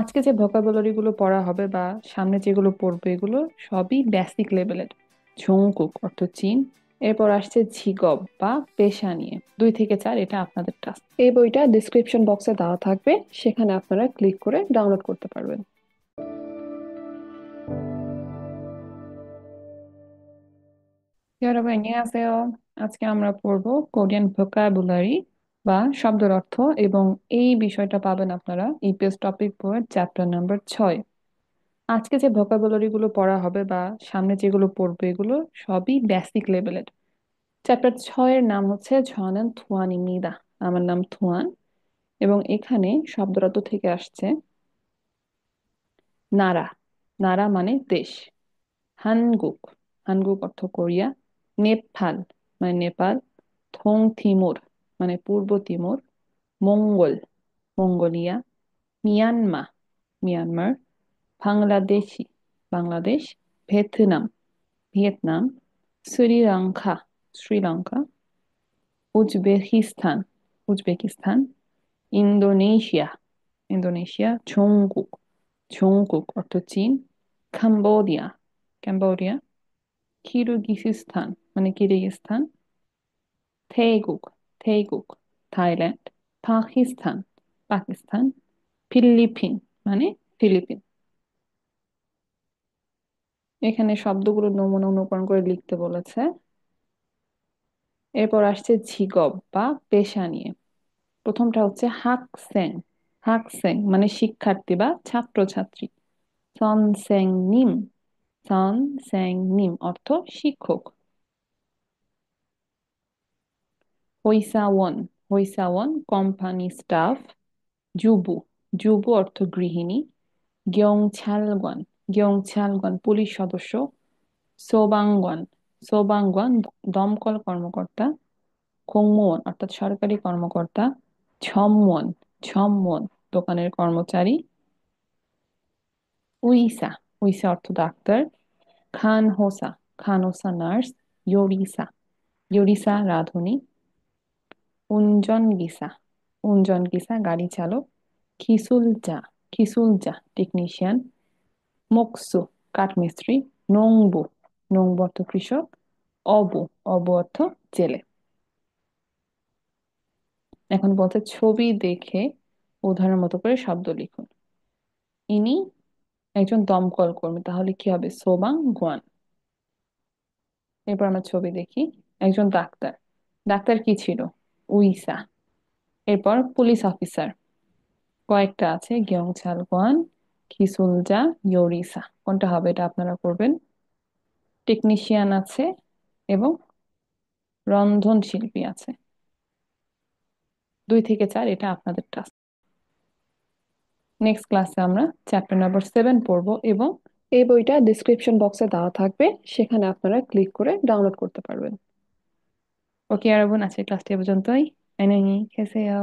আজকে যে ভোকাবুলারি গুলো পড়া হবে বা সামনে যেগুলো পড়বে এগুলো সবই বেসিক লেভেলের। ঝংকুক অর্থ চীন। এরপর আসছে ঝিগব বা পেশা নিয়ে 2 থেকে 4, এটা আপনাদের টাস্ক। এই বইটা ডিসক্রিপশন বক্সে দেওয়া থাকবে, সেখানে আপনারা ক্লিক করে ডাউনলোড করতে পারবেন। 여러분 안녕하세요। আজকে আমরা পড়বো কোরিয়ান ভোকাবুলারি বা শব্দের অর্থ, এবং এই বিষয়টা পাবেন আপনারা ইপিএস টপিক বইয়ের চ্যাপ্টার নাম্বার 6। আজকে যে ভোকাবুলারি গুলো পড়া হবে বা সামনে যেগুলো পড়বে এগুলো সবই বেসিক লেভেলের। চ্যাপ্টার 6-এর নাম হচ্ছে ঝনন থুয়ানিমিদা। আমার নাম থুয়ান। এবং এখানে শব্দরাত থেকে আসছে নারা। নারা মানে দেশ। হানগুক, হানগুক অর্থ কোরিয়া। নেপাল মানে নেপাল। থং থিমুর মানে পূর্ব তিমুর। মঙ্গল, Mongolia. Myanmar, Myanmar. Bangladeshi, Bangladesh. Vietnam, Vietnam. Sri Lanka, Sri Lanka. Uzbekistan, Uzbekistan. Indonesia, Indonesia. জংকুক, জংকুক অর্থ চীন। Cambodia, Cambodia. কিরগিজস্তান মানে কিরগিজস্তান। থেগুক, থেগুক থাইল্যান্ড। পাকিস্তান, পাকিস্তান। ফিলিপিন মানে ফিলিপিন। এখানে শব্দগুলো নমুনা অনুকরণ করে লিখতে বলেছে। এরপর আসছে ঝিগব বা পেশা নিয়ে। প্রথমটা হচ্ছে হাকসেং। হাকসেং মানে শিক্ষার্থী বা ছাত্রছাত্রী। সনসেং নিম, সনসেং নিম অর্থ শিক্ষক। হইসাওয়ন, হইসাওয়ন কোম্পানি স্টাফ। জুবু, জুবু অর্থ গৃহিণী। গিয়ংছালগন, গিয়ংছালগন পুলিশ সদস্য। সোবাংগন, সোবাংগন দমকল কর্মকর্তা। 공무원 অর্থাৎ সরকারি কর্মকর্তা। 첨원, 첨원 দোকানের কর্মচারী। উইসা, উইসা অর্থ ডাক্তার। খানহোসা, খানহোসা নার্স। ইয়োরিসা, ইয়োরিসা রাঁধুনি। উনজনগিসা, উনজনগিসা গাড়ি চালক। খিসুলজা, খিসুলজা টেকনিশিয়ান। মকসু কাঠমিস্ত্রি। নোংবু, নোংবু অর্থ কৃষক। অবু, অবু অর্থ জেলে। এখন বলছে ছবি দেখে উদাহরণ মতো করে শব্দ লিখুন। ইনি একজন দমকল কর্মী, তাহলে কি হবে? সোবাং গোয়ান। এরপর আমরা ছবি দেখি। একজন ডাক্তার, ডাক্তার কি ছিল? উইসা। এরপর পুলিশ অফিসার, কয়েকটা আছে, গিয়ংছাল গোয়ান, খিসুলজা, ইয়োরিসা। কোনটা হবে এটা আপনারা করবেন। টেকনিশিয়ান আছে এবং রন্ধন শিল্পী আছে। 2 থেকে 4, এটা আপনাদের টাস্ক। নেক্সট ক্লাসে আমরা চ্যাপ্টার নাম্বার 7 পড়বো, এবং এই বইটা ডিসক্রিপশন বক্সে দেওয়া থাকবে, সেখানে আপনারা ক্লিক করে ডাউনলোড করতে পারবেন। ওকে 여러분, আজকের ক্লাসটি এ পর্যন্তই। 안녕히 계세요।